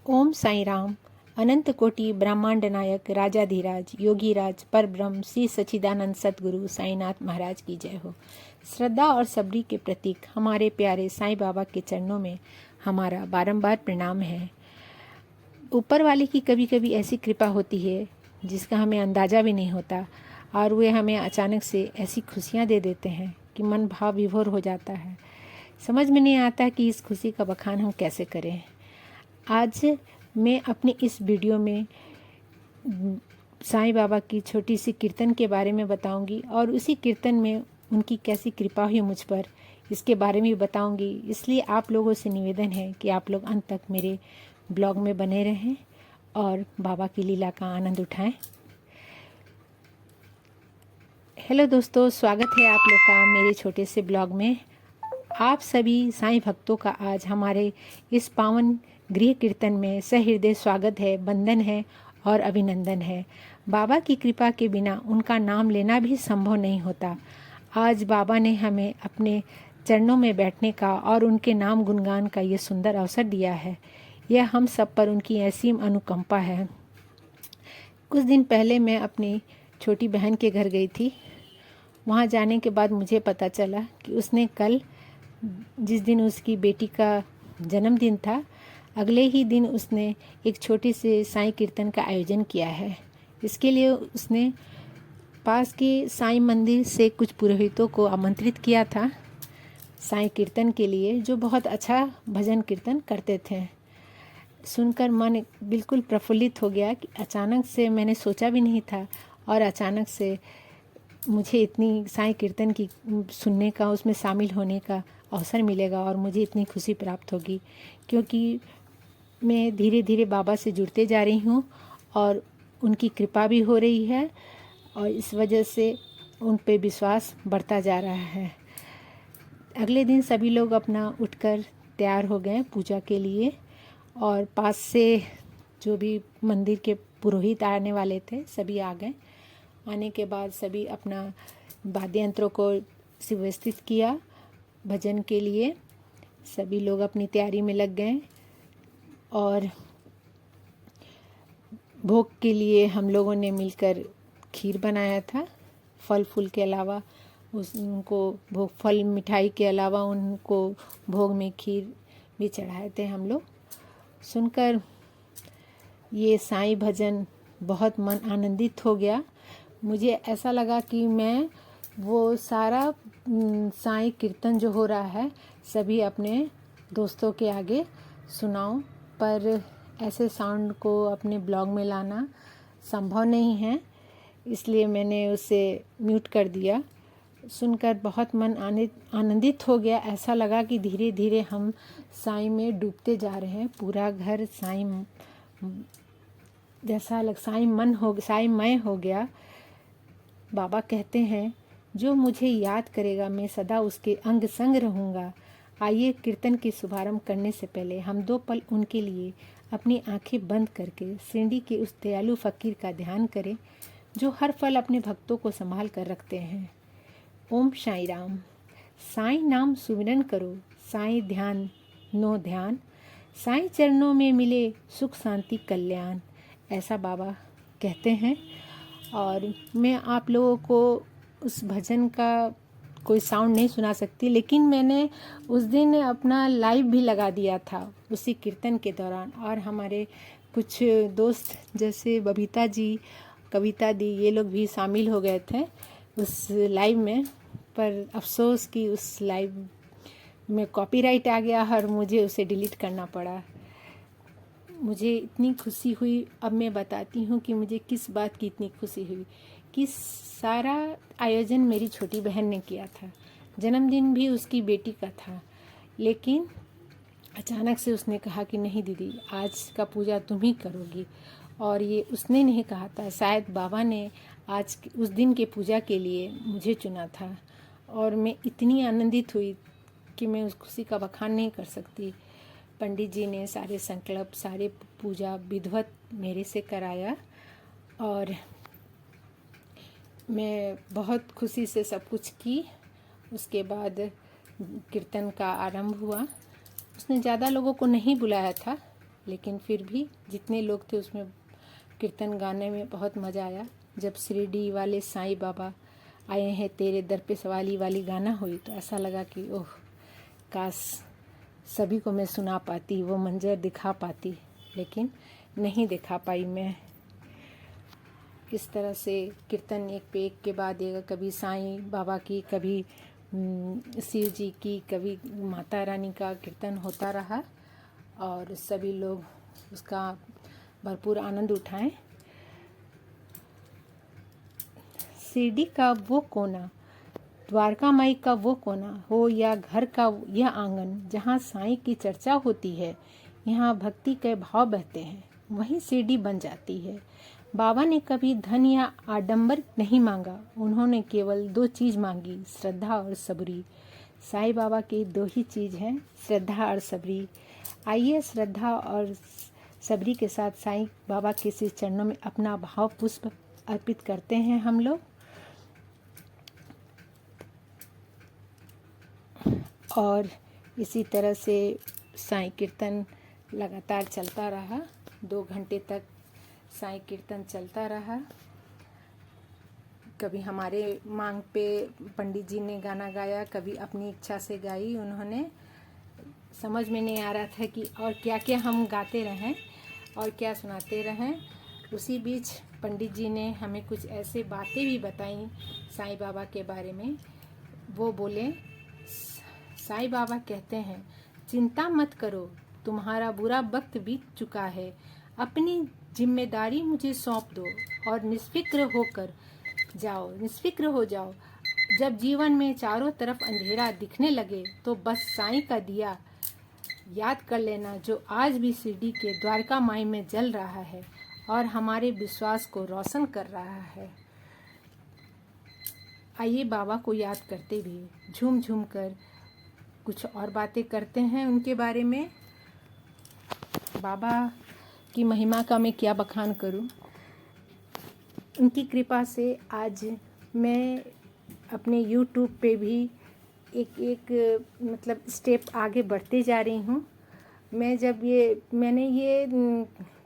ओम साई राम। अनंत कोटि ब्रह्मांड नायक राजाधिराज योगीराज परब्रह्म श्री सच्चिदानंद सतगुरु साईनाथ महाराज की जय हो। श्रद्धा और सबरी के प्रतीक हमारे प्यारे साईं बाबा के चरणों में हमारा बारंबार प्रणाम है। ऊपर वाले की कभी कभी ऐसी कृपा होती है जिसका हमें अंदाज़ा भी नहीं होता और वे हमें अचानक से ऐसी खुशियाँ दे देते हैं कि मन भाव विभोर हो जाता है। समझ में नहीं आता कि इस खुशी का बखान हम कैसे करें। आज मैं अपनी इस वीडियो में साईं बाबा की छोटी सी कीर्तन के बारे में बताऊंगी और उसी कीर्तन में उनकी कैसी कृपा हुई मुझ पर इसके बारे में भी बताऊंगी। इसलिए आप लोगों से निवेदन है कि आप लोग अंत तक मेरे ब्लॉग में बने रहें और बाबा की लीला का आनंद उठाएं। हेलो दोस्तों, स्वागत है आप लोग का मेरे छोटे से ब्लॉग में। आप सभी साईं भक्तों का आज हमारे इस पावन गृह कीर्तन में सहृदय स्वागत है, वंदन है और अभिनंदन है। बाबा की कृपा के बिना उनका नाम लेना भी संभव नहीं होता। आज बाबा ने हमें अपने चरणों में बैठने का और उनके नाम गुणगान का ये सुंदर अवसर दिया है। यह हम सब पर उनकी असीम अनुकंपा है। कुछ दिन पहले मैं अपनी छोटी बहन के घर गई थी। वहाँ जाने के बाद मुझे पता चला कि उसने कल, जिस दिन उसकी बेटी का जन्मदिन था, अगले ही दिन उसने एक छोटी से साईं कीर्तन का आयोजन किया है। इसके लिए उसने पास के साईं मंदिर से कुछ पुरोहितों को आमंत्रित किया था साईं कीर्तन के लिए, जो बहुत अच्छा भजन कीर्तन करते थे। सुनकर मन बिल्कुल प्रफुल्लित हो गया कि अचानक से मैंने सोचा भी नहीं था और अचानक से मुझे इतनी साईं कीर्तन की सुनने का, उसमें शामिल होने का अवसर मिलेगा और मुझे इतनी खुशी प्राप्त होगी, क्योंकि मैं धीरे धीरे बाबा से जुड़ते जा रही हूँ और उनकी कृपा भी हो रही है और इस वजह से उन पे विश्वास बढ़ता जा रहा है। अगले दिन सभी लोग अपना उठकर तैयार हो गए पूजा के लिए और पास से जो भी मंदिर के पुरोहित आने वाले थे सभी आ गए। आने के बाद सभी अपना वाद्य यंत्रों को सुव्यवस्थित किया भजन के लिए। सभी लोग अपनी तैयारी में लग गए और भोग के लिए हम लोगों ने मिलकर खीर बनाया था। फल फूल के अलावा उनको भोग, फल मिठाई के अलावा उनको भोग में खीर भी चढ़ाए थे हम लोग। सुनकर ये साईं भजन बहुत मन आनंदित हो गया। मुझे ऐसा लगा कि मैं वो सारा साईं कीर्तन जो हो रहा है सभी अपने दोस्तों के आगे सुनाऊं, पर ऐसे साउंड को अपने ब्लॉग में लाना संभव नहीं है, इसलिए मैंने उसे म्यूट कर दिया। सुनकर बहुत मन आनंदित हो गया। ऐसा लगा कि धीरे धीरे हम साईं में डूबते जा रहे हैं। पूरा घर साईं जैसा साईंमय हो गया। बाबा कहते हैं, जो मुझे याद करेगा मैं सदा उसके अंग संग रहूँगा। आइए कीर्तन की शुभारंभ करने से पहले हम 2 पल उनके लिए अपनी आंखें बंद करके सिंडी के उस दयालु फकीर का ध्यान करें जो हर पल अपने भक्तों को संभाल कर रखते हैं। ओम साई राम। साईं नाम सुमिरन करो, साईं ध्यान नो ध्यान, साईं चरणों में मिले सुख शांति कल्याण, ऐसा बाबा कहते हैं। और मैं आप लोगों को उस भजन का कोई साउंड नहीं सुना सकती, लेकिन मैंने उस दिन अपना लाइव भी लगा दिया था उसी कीर्तन के दौरान। और हमारे कुछ दोस्त जैसे बबीता जी, कविता दी, ये लोग भी शामिल हो गए थे उस लाइव में। पर अफसोस कि उस लाइव में कॉपीराइट आ गया और मुझे उसे डिलीट करना पड़ा। मुझे इतनी खुशी हुई, अब मैं बताती हूँ कि मुझे किस बात की इतनी खुशी हुई कि सारा आयोजन मेरी छोटी बहन ने किया था। जन्मदिन भी उसकी बेटी का था, लेकिन अचानक से उसने कहा कि नहीं दीदी, आज का पूजा तुम ही करोगी। और ये उसने नहीं कहा था, शायद बाबा ने आज उस दिन के पूजा के लिए मुझे चुना था। और मैं इतनी आनंदित हुई कि मैं उस खुशी का बखान नहीं कर सकती। पंडित जी ने सारे संकल्प, सारे पूजा विधिवत मेरे से कराया और मैं बहुत खुशी से सब कुछ की। उसके बाद कीर्तन का आरंभ हुआ। उसने ज़्यादा लोगों को नहीं बुलाया था, लेकिन फिर भी जितने लोग थे उसमें कीर्तन गाने में बहुत मज़ा आया। जब शिरडी वाले साईं बाबा आए हैं तेरे दर पे सवाली वाली गाना हुई तो ऐसा लगा कि ओह, काश सभी को मैं सुना पाती, वो मंजर दिखा पाती, लेकिन नहीं दिखा पाई मैं। इस तरह से कीर्तन एक पे एक के बाद एक, कभी साईं बाबा की, कभी शिव जी की, कभी माता रानी का कीर्तन होता रहा और सभी लोग उसका भरपूर आनंद उठाएं। शिरडी का वो कोना, द्वारका माई का वो कोना हो या घर का यह आंगन, जहाँ साईं की चर्चा होती है, यहाँ भक्ति के भाव बहते हैं, वहीं शिरडी बन जाती है। बाबा ने कभी धन या आडंबर नहीं मांगा, उन्होंने केवल 2 चीज़ मांगी, श्रद्धा और सबरी। साईं बाबा की 2 ही चीज़ हैं, श्रद्धा और सबरी। आइए श्रद्धा और सबरी के साथ साईं बाबा के श्री चरणों में अपना भाव पुष्प अर्पित करते हैं हम लोग। और इसी तरह से साईं कीर्तन लगातार चलता रहा। 2 घंटे तक साईं कीर्तन चलता रहा। कभी हमारे मांग पे पंडित जी ने गाना गाया, कभी अपनी इच्छा से गाई उन्होंने। समझ में नहीं आ रहा था कि और क्या क्या हम गाते रहें और क्या सुनाते रहें। उसी बीच पंडित जी ने हमें कुछ ऐसे बातें भी बताई साईं बाबा के बारे में। वो बोले, साईं बाबा कहते हैं, चिंता मत करो, तुम्हारा बुरा वक्त बीत चुका है, अपनी जिम्मेदारी मुझे सौंप दो और निष्फिक्र हो जाओ। जब जीवन में चारों तरफ अंधेरा दिखने लगे तो बस साईं का दिया याद कर लेना, जो आज भी शिरडी के द्वारका माई में जल रहा है और हमारे विश्वास को रोशन कर रहा है। आइए बाबा को याद करते भी झूम झूम कर कुछ और बातें करते हैं उनके बारे में। बाबा की महिमा का मैं क्या बखान करूं। उनकी कृपा से आज मैं अपने YouTube पे भी एक मतलब स्टेप आगे बढ़ते जा रही हूँ। मैंने ये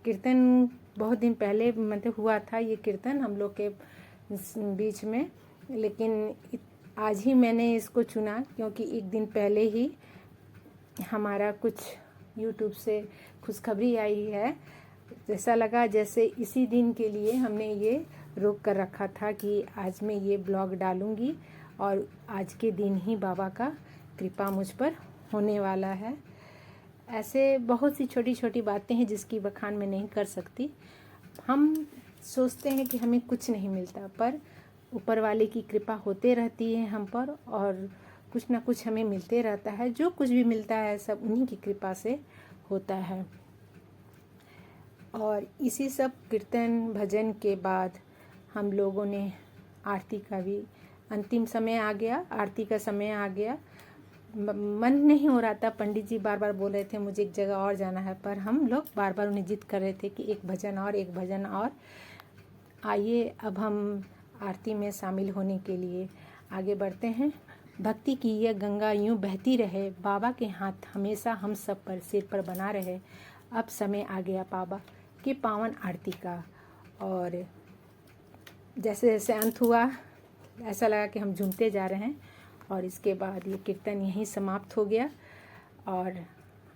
कीर्तन बहुत दिन पहले मतलब हुआ था, ये कीर्तन हम लोग के बीच में, लेकिन आज ही मैंने इसको चुना क्योंकि एक दिन पहले ही हमारा कुछ YouTube से खुशखबरी आई है। ऐसा लगा जैसे इसी दिन के लिए हमने ये रोक कर रखा था कि आज मैं ये ब्लॉग डालूंगी और आज के दिन ही बाबा का कृपा मुझ पर होने वाला है। ऐसे बहुत सी छोटी छोटी बातें हैं जिसकी बखान मैं नहीं कर सकती। हम सोचते हैं कि हमें कुछ नहीं मिलता, पर ऊपर वाले की कृपा होते रहती है हम पर और कुछ ना कुछ हमें मिलते रहता है। जो कुछ भी मिलता है सब उन्हीं की कृपा से होता है। और इसी सब कीर्तन भजन के बाद हम लोगों ने आरती का भी अंतिम समय आ गया, आरती का समय आ गया। मन नहीं हो रहा था, पंडित जी बार बार बोल रहे थे मुझे एक जगह और जाना है, पर हम लोग बार बार उन्हें जिद कर रहे थे कि एक भजन और। आइए अब हम आरती में शामिल होने के लिए आगे बढ़ते हैं। भक्ति की यह गंगा यूं बहती रहे, बाबा के हाथ हमेशा हम सब पर सिर पर बना रहे। अब समय आ गया बाबा के पावन आरती का। और जैसे जैसे अंत हुआ ऐसा लगा कि हम झूमते जा रहे हैं। और इसके बाद ये कीर्तन यहीं समाप्त हो गया और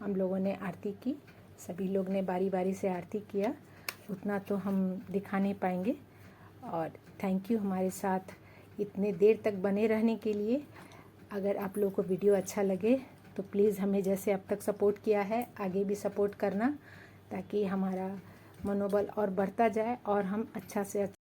हम लोगों ने आरती की। सभी लोग ने बारी बारी से आरती किया, उतना तो हम दिखा नहीं पाएंगे। और थैंक यू हमारे साथ इतने देर तक बने रहने के लिए। अगर आप लोगों को वीडियो अच्छा लगे तो प्लीज़ हमें जैसे अब तक सपोर्ट किया है आगे भी सपोर्ट करना, ताकि हमारा मनोबल और बढ़ता जाए और हम अच्छा से अच्छा